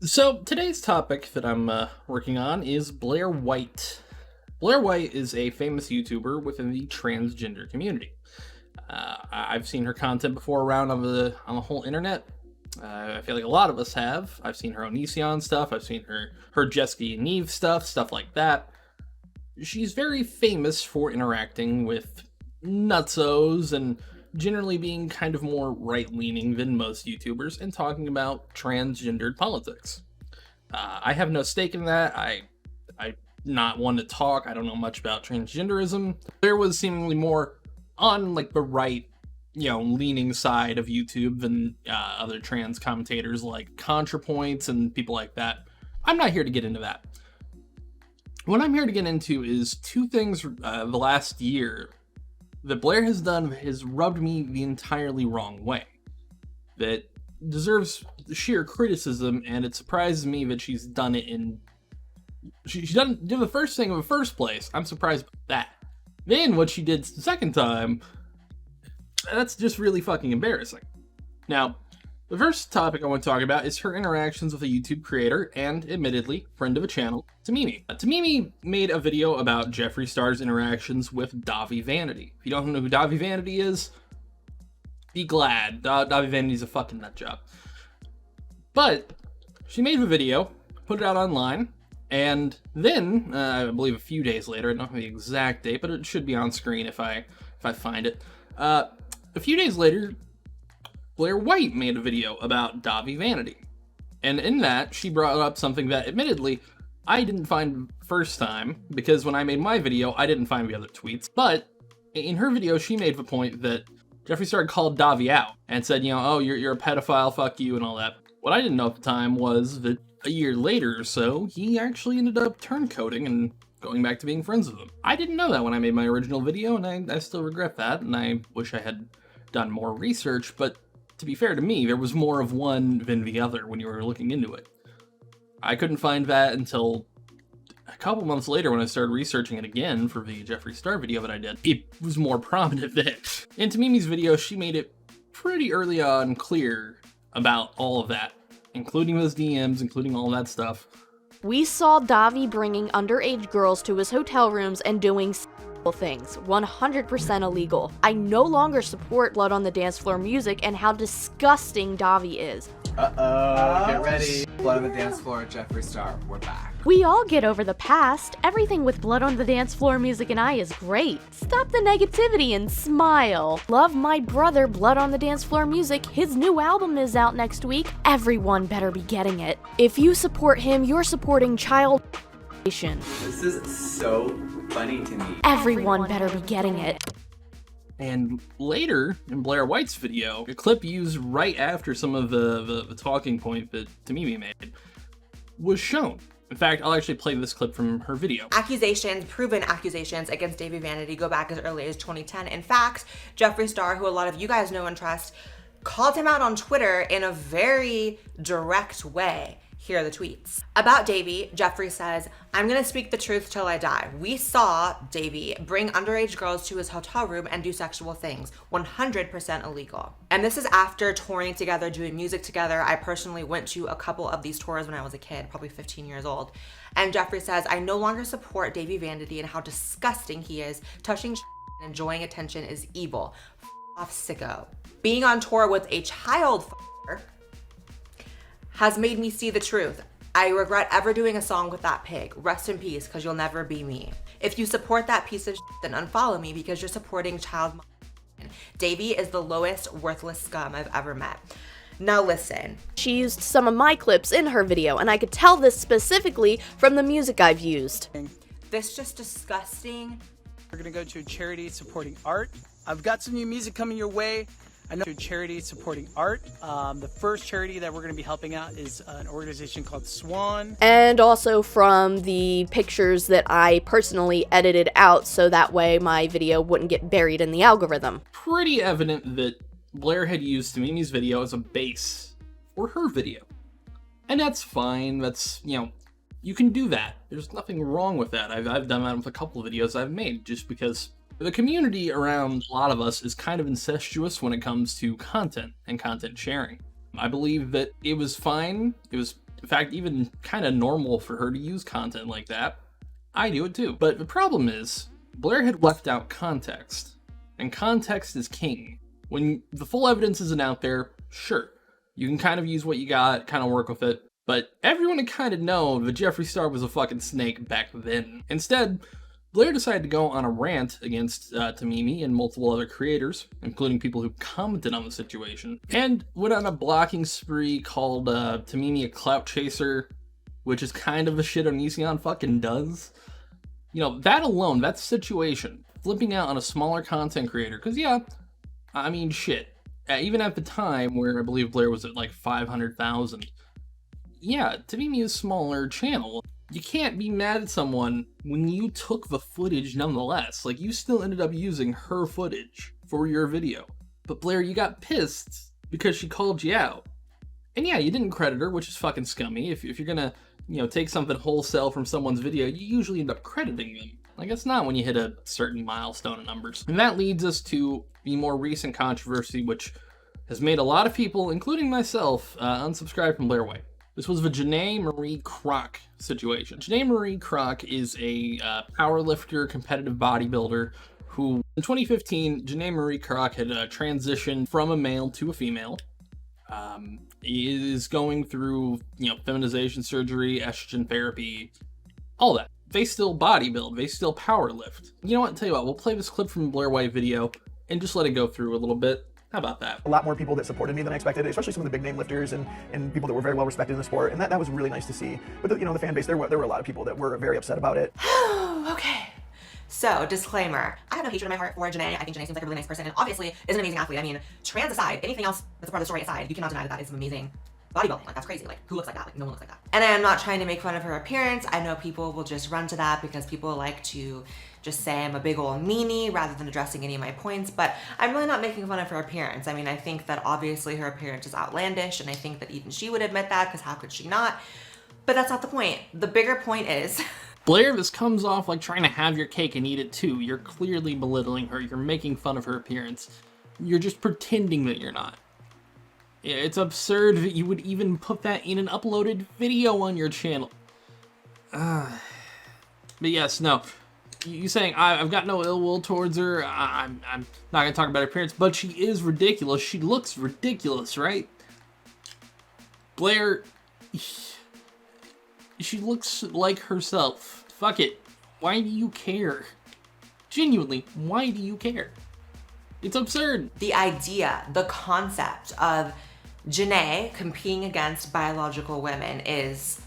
So today's topic that I'm working on is Blaire White. Blaire White is a famous YouTuber within the transgender community. I've seen her content before around on the whole internet. I feel like a lot of us have. I've seen her Onision stuff. I've seen her Jesky and Eve stuff like that. She's very famous for interacting with nutsos and generally being kind of more right-leaning than most YouTubers and talking about transgendered politics. I have no stake in that. I not one to talk. I don't know much about transgenderism. There was seemingly more on like the right, leaning side of YouTube than other trans commentators like ContraPoints and people like that. I'm not here to get into that. What I'm here to get into is two things the last year that Blaire has done has rubbed me the entirely wrong way. That deserves sheer criticism, and it surprises me that she's done it she didn't do the first thing in the first place. I'm surprised by that. Then what she did the second time, that's just really fucking embarrassing. Now, the first topic I want to talk about is her interactions with a YouTube creator and, admittedly, friend of the channel, Tamimi. Tamimi made a video about Jeffree Star's interactions with Davi Vanity. If you don't know who Davi Vanity is, be glad. Davi Vanity's a fucking nutjob. But she made a video, put it out online, and then, I believe a few days later, I don't know the exact date, but it should be on screen if I find it. A few days later, Blaire White made a video about Davi Vanity. And in that, she brought up something that, admittedly, I didn't find first time, because when I made my video, I didn't find the other tweets. But in her video, she made the point that Jeffree Star called Davi out and said, oh, you're a pedophile, fuck you, and all that. What I didn't know at the time was that a year later or so, he actually ended up turncoating and going back to being friends with him. I didn't know that when I made my original video, and I still regret that, and I wish I had done more research, but to be fair to me, there was more of one than the other when you were looking into it. I couldn't find that until a couple months later when I started researching it again for the Jeffree Star video that I did. It was more prominent then. In Tamimi's video, she made it pretty early on clear about all of that, including those DMs, including all that stuff. We saw Davi bringing underage girls to his hotel rooms and doing things, 100% illegal. I no longer support Blood on the Dance Floor music and how disgusting Davi is. Get ready. Blood on the Dance Floor, Jeffree Star, we're back. We all get over the past. Everything with Blood on the Dance Floor music and I is great. Stop the negativity and smile. Love my brother Blood on the Dance Floor music. His new album is out next week. Everyone better be getting it. If you support him, you're supporting child. This is so funny to me. Everyone better be getting it. And later, in Blaire White's video, a clip used right after some of the talking point that Tamimi made was shown. In fact, I'll actually play this clip from her video. Accusations, proven accusations against Davi Vanity go back as early as 2010. In fact, Jeffree Star, who a lot of you guys know and trust, called him out on Twitter in a very direct way. Here are the tweets. About Davi, Jeffree says, "I'm gonna speak the truth till I die. We saw Davi bring underage girls to his hotel room and do sexual things, 100% illegal." And this is after touring together, doing music together. I personally went to a couple of these tours when I was a kid, probably 15 years old. And Jeffree says, "I no longer support Davi Vanity and how disgusting he is. Touching and enjoying attention is evil. Off, sicko. Being on tour with a child has made me see the truth. I regret ever doing a song with that pig. Rest in peace, because you'll never be me. If you support that piece of then unfollow me because you're supporting child molestation. Davi is the lowest, worthless scum I've ever met." Now listen. She used some of my clips in her video, and I could tell this specifically from the music I've used. This just disgusting. We're gonna go to a charity supporting art. I've got some new music coming your way. I know a charity supporting art. The first charity that we're going to be helping out is an organization called Swan. And also from the pictures that I personally edited out so that way my video wouldn't get buried in the algorithm. Pretty evident that Blaire had used Tamimi's video as a base for her video. And that's fine. That's, you can do that. There's nothing wrong with that. I've done that with a couple of videos I've made just because the community around a lot of us is kind of incestuous when it comes to content and content sharing. I believe that it was fine. It was In fact, even kind of normal for her to use content like that. I do it too. But the problem is, Blaire had left out context. And context is king. When the full evidence isn't out there, sure, you can kind of use what you got, kind of work with it. But everyone had kind of known that Jeffree Star was a fucking snake back then. Instead, Blaire decided to go on a rant against Tamimi and multiple other creators, including people who commented on the situation, and went on a blocking spree called Tamimi a clout chaser, which is kind of the shit Onision fucking does. You know, that alone, that situation, flipping out on a smaller content creator, because yeah, I mean, shit. Even at the time, where I believe Blaire was at like 500,000, yeah, Tamimi is a smaller channel. You can't be mad at someone when you took the footage nonetheless. Like, you still ended up using her footage for your video. But Blaire, you got pissed because she called you out. And yeah, you didn't credit her, which is fucking scummy. If you're gonna, you know, take something wholesale from someone's video, you usually end up crediting them. I guess not when you hit a certain milestone in numbers. And that leads us to the more recent controversy, which has made a lot of people, including myself, unsubscribe from Blaire White. This was the Janae Marie Kroc situation. Janae Marie Kroc is a powerlifter, competitive bodybuilder who, in 2015, Janae Marie Kroc had transitioned from a male to a female. Is going through, you know, feminization surgery, estrogen therapy, all that. They still bodybuild, they still powerlift. You know what, tell you what, we'll play this clip from the Blaire White video and just let it go through a little bit. How about that? A lot more people that supported me than I expected, especially some of the big name lifters and people that were very well respected in the sport, and that was really nice to see. But the fan base, there were a lot of people that were very upset about it. Okay. So, disclaimer, I have no hatred in my heart for Janae. I think Janae seems like a really nice person and obviously is an amazing athlete. I mean, trans aside, anything else that's a part of the story aside, you cannot deny that that is some amazing bodybuilding. Like, that's crazy. Like, who looks like that? Like, no one looks like that. And I'm not trying to make fun of her appearance. I know people will just run to that because people like to just say I'm a big old meanie rather than addressing any of my points, but I'm really not making fun of her appearance. I mean, I think that obviously her appearance is outlandish, and I think that even she would admit that, because how could she not? But that's not the point. The bigger point is... Blaire, this comes off like trying to have your cake and eat it too. You're clearly belittling her. You're making fun of her appearance. You're just pretending that you're not. It's absurd that you would even put that in an uploaded video on your channel. But yes, no. You saying I've got no ill will towards her. I'm not gonna talk about her appearance, but she is ridiculous. She looks ridiculous, right? Blaire, she looks like herself. Fuck it. Why do you care? Genuinely, why do you care? It's absurd. The idea, the concept of Janae competing against biological women is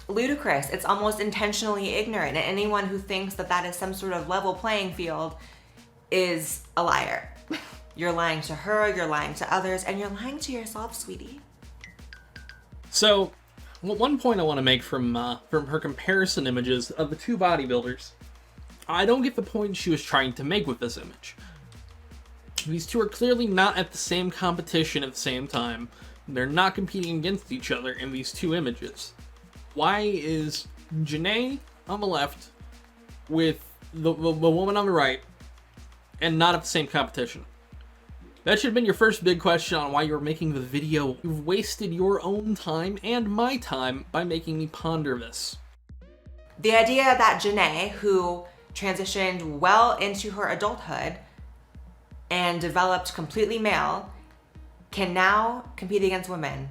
ludicrous. It's almost intentionally ignorant, and anyone who thinks that that is some sort of level playing field is a liar. You're lying to her, you're lying to others, and you're lying to yourself, sweetie. So, one point I want to make from her comparison images of the two bodybuilders, I don't get the point she was trying to make with this image. These two are clearly not at the same competition at the same time. They're not competing against each other in these two images. Why is Janae on the left with the woman on the right and not at the same competition? That should have been your first big question on why you're making the video. You've wasted your own time and my time by making me ponder this. The idea that Janae, who transitioned well into her adulthood and developed completely male, can now compete against women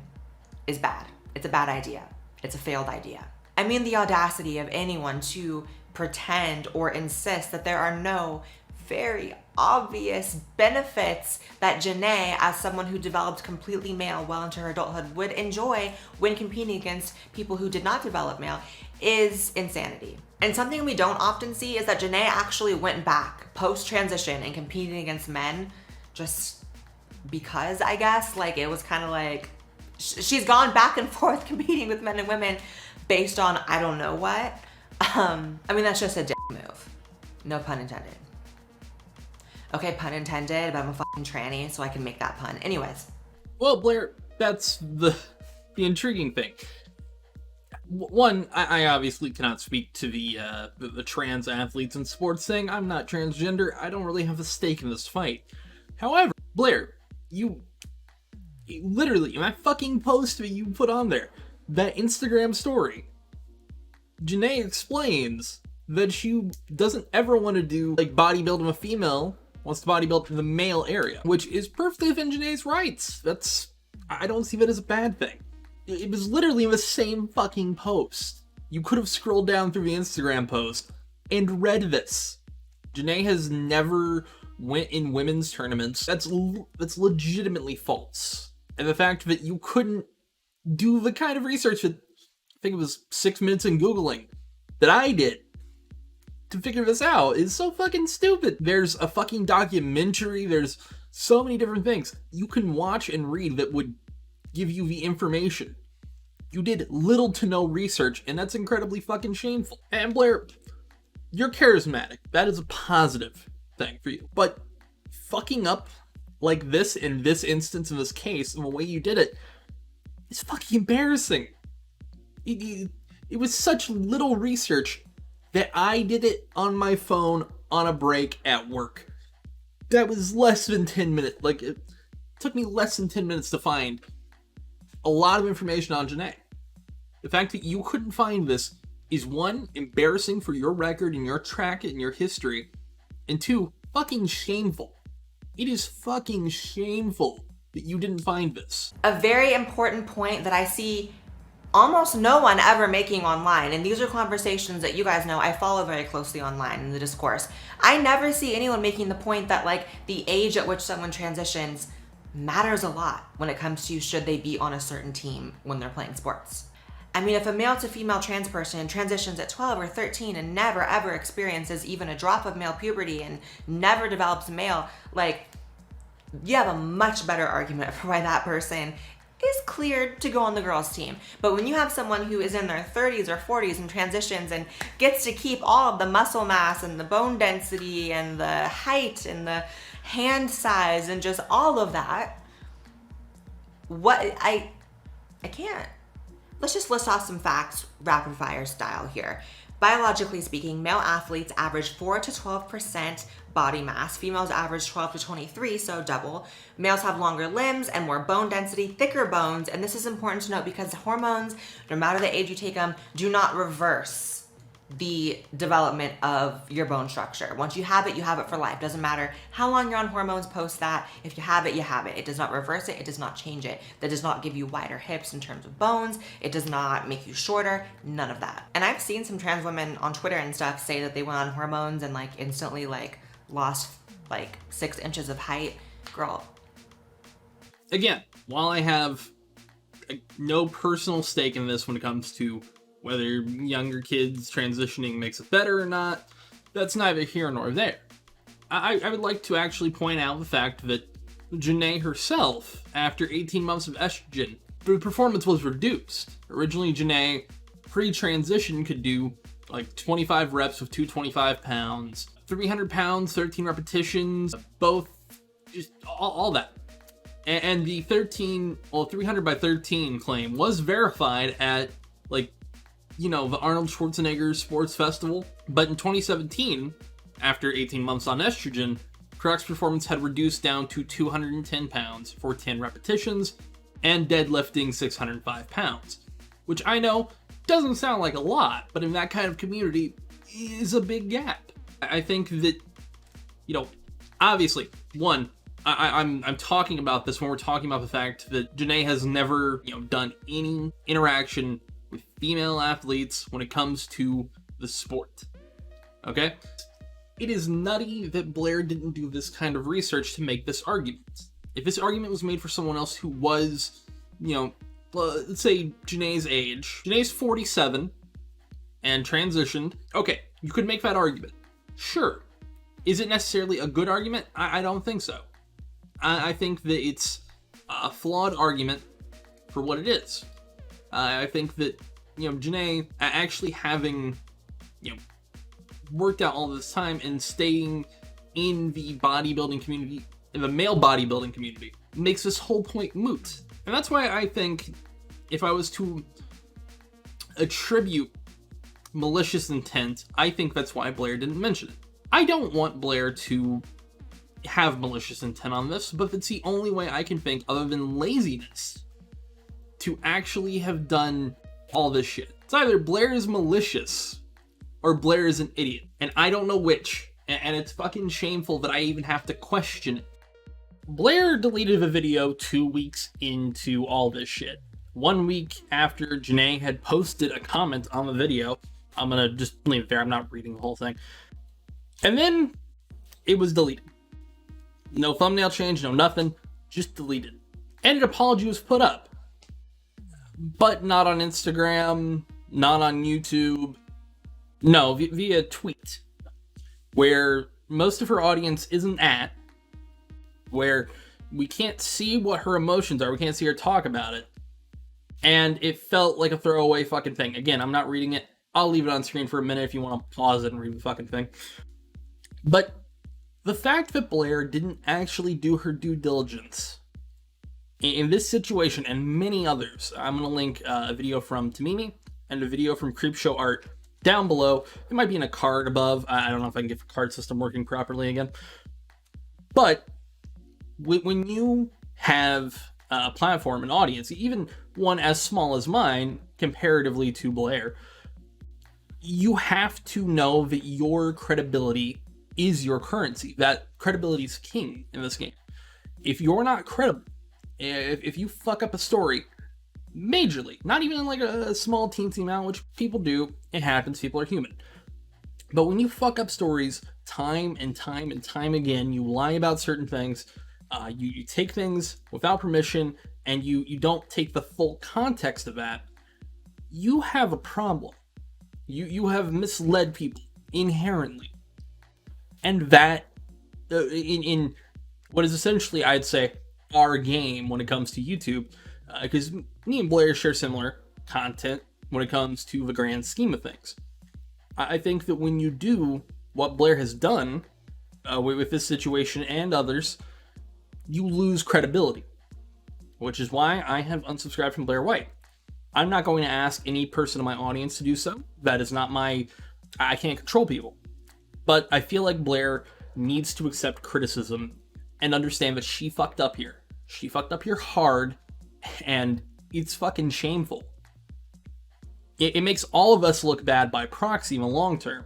is bad. It's a bad idea. It's a failed idea. I mean, the audacity of anyone to pretend or insist that there are no very obvious benefits that Janae, as someone who developed completely male well into her adulthood, would enjoy when competing against people who did not develop male is insanity. And something we don't often see is that Janae actually went back post-transition and competing against men just because, I guess. Like, it was kind of like, she's gone back and forth competing with men and women based on I don't know what. I mean, that's just a dick move. No pun intended. Okay, pun intended, but I'm a fucking tranny, so I can make that pun. Anyways. Well, Blaire, that's the intriguing thing. One, I obviously cannot speak to the trans athletes in sports thing. I'm not transgender. I don't really have a stake in this fight. However, Blaire, you Literally, in that fucking post that you put on there, that Instagram story, Janae explains that she doesn't ever want to do, like, bodybuilding a female, wants to bodybuild in the male area, which is perfectly within Janae's rights. I don't see that as a bad thing. It was literally in the same fucking post. You could have scrolled down through the Instagram post and read this. Janae has never went in women's tournaments. That's legitimately false. And the fact that you couldn't do the kind of research that, I think it was 6 minutes in Googling, that I did to figure this out is so fucking stupid. There's a fucking documentary, there's so many different things you can watch and read that would give you the information. You did little to no research, and that's incredibly fucking shameful. And Blaire, you're charismatic. That is a positive thing for you. But fucking up like this in this instance, in this case, and the way you did it, is fucking embarrassing. It was such little research that I did it on my phone on a break at work. That was less than 10 minutes. Like, it took me less than 10 minutes to find a lot of information on Janae. The fact that you couldn't find this is, one, embarrassing for your record and your track and your history, and two, fucking shameful. It is fucking shameful that you didn't find this. A very important point that I see almost no one ever making online, and these are conversations that you guys know I follow very closely online in the discourse. I never see anyone making the point that, like, the age at which someone transitions matters a lot when it comes to should they be on a certain team when they're playing sports. I mean, if a male to female trans person transitions at 12 or 13 and never ever experiences even a drop of male puberty and never develops male, like, you have a much better argument for why that person is cleared to go on the girls' team. But when you have someone who is in their 30s or 40s and transitions and gets to keep all of the muscle mass and the bone density and the height and the hand size and just all of that, I can't. Let's just list off some facts, rapid fire style here. Biologically speaking, male athletes average 4 to 12% body mass. Females average 12 to 23, so double. Males have longer limbs and more bone density, thicker bones, and this is important to note because hormones, no matter the age you take them, do not reverse the development of your bone structure. Once you have it for life. Doesn't matter how long you're on hormones post that. If you have it, you have it. It does not reverse it. It does not change it. That does not give you wider hips in terms of bones. It does not make you shorter. None of that. And I've seen some trans women on Twitter and stuff say that they went on hormones and, like, instantly, like, lost, like, 6 inches of height. Girl. Again, while I have no personal stake in this when it comes to whether younger kids transitioning makes it better or not, that's neither here nor there. I would like to actually point out the fact that Janae herself, after 18 months of estrogen, the performance was reduced. Originally, Janae, pre-transition, could do like 25 reps with 225 pounds, 300 pounds, 13 repetitions, both, just all that. And the 300 by 13 claim was verified at, like, you know, the Arnold Schwarzenegger Sports Festival. But in 2017, after 18 months on estrogen, Crocs' performance had reduced down to 210 pounds for 10 repetitions and deadlifting 605 pounds. Which I know doesn't sound like a lot, but in that kind of community is a big gap. I think that, you know, obviously, one, I'm talking about this when we're talking about the fact that Janae has never, you know, done any interaction with female athletes when it comes to the sport. Okay? It is nutty that Blaire didn't do this kind of research to make this argument. If this argument was made for someone else who was, you know, let's say Janae's age. Janae's 47 and transitioned. Okay, you could make that argument. Sure. Is it necessarily a good argument? I don't think so. I think that it's a flawed argument for what it is. I think that, you know, Janae actually having, you know, worked out all this time and staying in the bodybuilding community, in the male bodybuilding community, makes this whole point moot. And that's why I think if I was to attribute malicious intent, I think that's why Blaire didn't mention it. I don't want Blaire to have malicious intent on this, but it's the only way I can think, other than laziness, to actually have done all this shit. It's either Blaire is malicious or Blaire is an idiot, and I don't know which, and it's fucking shameful that I even have to question it. Blaire deleted the video 2 weeks into all this shit. 1 week after Janae had posted a comment on the video. I'm gonna just leave it there, I'm not reading the whole thing. And then it was deleted. No thumbnail change, no nothing, just deleted. And an apology was put up. But not on Instagram, not on YouTube. No, via tweet. Where most of her audience isn't at. Where we can't see what her emotions are, we can't see her talk about it. And it felt like a throwaway fucking thing. Again, I'm not reading it. I'll leave it on screen for a minute if you want to pause it and read the fucking thing. But the fact that Blaire didn't actually do her due diligence in this situation and many others, I'm going to link a video from Tamimi and a video from Creepshow Art down below. It might be in a card above. I don't know if I can get the card system working properly again. But when you have a platform, an audience, even one as small as mine, comparatively to Blaire, you have to know that your credibility is your currency. That credibility is king in this game. If you're not credible, if you fuck up a story majorly, not even in like a small teensy amount, which people do, it happens, people are human. But when you fuck up stories time and time and time again, you lie about certain things, you take things without permission, and you don't take the full context of that, you have a problem. You have misled people inherently. And that, in what is essentially, I'd say, our game when it comes to YouTube, because me and Blaire share similar content when it comes to the grand scheme of things. I think that when you do what Blaire has done with this situation and others, you lose credibility, which is why I have unsubscribed from Blaire White. I'm not going to ask any person in my audience to do so. That is not I can't control people. But I feel like Blaire needs to accept criticism and understand that she fucked up here. She fucked up here hard, and it's fucking shameful. It makes all of us look bad by proxy in the long term.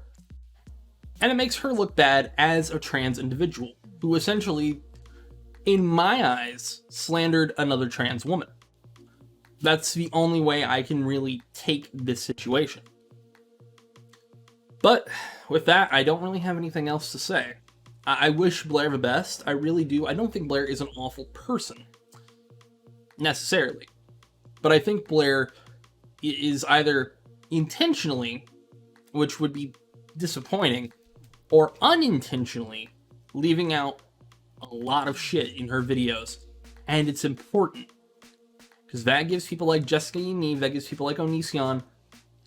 And it makes her look bad as a trans individual who essentially, in my eyes, slandered another trans woman. That's the only way I can really take this situation. But with that, I don't really have anything else to say. I wish Blaire the best. I really do. I don't think Blaire is an awful person, necessarily. But I think Blaire is either intentionally, which would be disappointing, or unintentionally leaving out a lot of shit in her videos. And it's important. Because that gives people like Jessica Yaniv, that gives people like Onision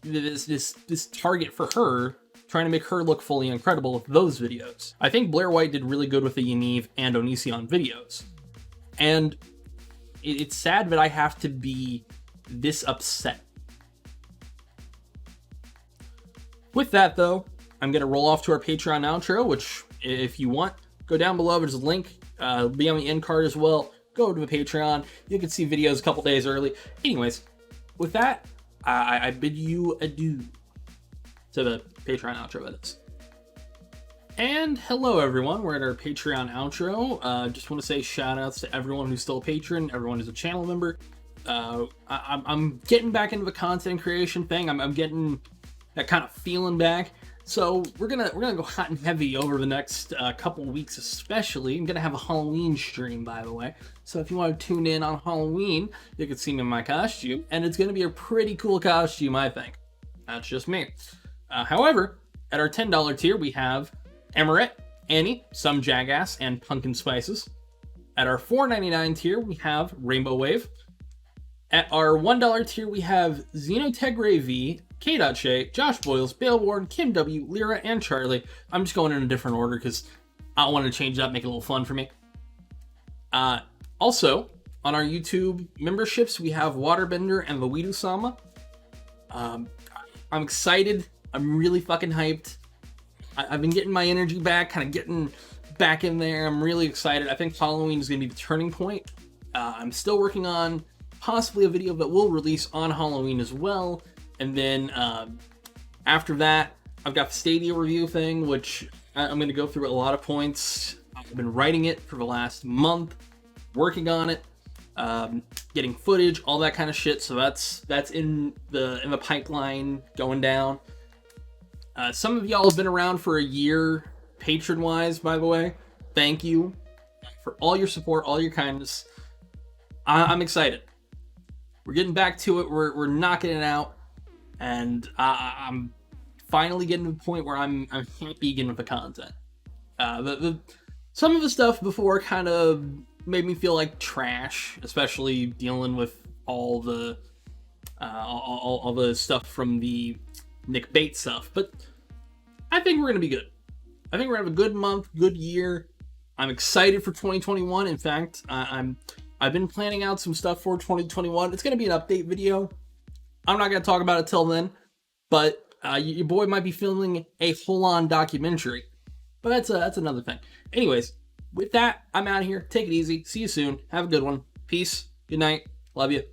this target for her, trying to make her look fully incredible with those videos. I think Blaire White did really good with the Yaniv and Onision videos. And it's sad that I have to be this upset. With that, though, I'm going to roll off to our Patreon outro, which, if you want, go down below. There's a link. It'll be on the end card as well. Go to the Patreon. You can see videos a couple days early. Anyways, with that, I bid you adieu to the Patreon outro edits. And hello, everyone. We're at our Patreon outro. Just want to say shout outs to everyone who's still a patron, everyone who's a channel member. I'm getting back into the content creation thing. I'm getting that kind of feeling back. So we're gonna go hot and heavy over the next couple weeks, especially. I'm gonna have a Halloween stream, by the way. So if you want to tune in on Halloween, you can see me in my costume, and it's gonna be a pretty cool costume, I think. That's just me. However, at our $10 tier, we have Emiret, Annie, Some Jackass, and Pumpkin Spices. At our $4.99 tier, we have Rainbow Wave. At our $1 tier, we have Xenotegre V, K.Shay, Josh Boyles, Bale Ward, Kim W, Lyra, and Charlie. I'm just going in a different order because I want to change it up, make it a little fun for me. Also, on our YouTube memberships, we have Waterbender and Luidu Sama. I'm excited. I'm really fucking hyped. I've been getting my energy back, kind of getting back in there. I'm really excited. I think Halloween is going to be the turning point. I'm still working on possibly a video that will release on Halloween as well. And then after that, I've got the Stadia review thing, which I'm going to go through a lot of points. I've been writing it for the last month, working on it, getting footage, all that kind of shit. So that's in the pipeline going down. Some of y'all have been around for a year, patron-wise, by the way. Thank you for all your support, all your kindness. I'm excited. We're getting back to it. We're knocking it out, and I'm finally getting to the point where I'm happy again with the content. Some of the stuff before kind of made me feel like trash, especially dealing with all the stuff from the Nick Bates stuff. But I think we're gonna be good. I think we're gonna have a good month, good year. I'm excited for 2021. In fact, I've been planning out some stuff for 2021. It's gonna be an update video. I'm not gonna talk about it till then, but your boy might be filming a full-on documentary. But that's another thing. Anyways, with that, I'm out of here. Take it easy. See you soon. Have a good one. Peace. Good night. Love you.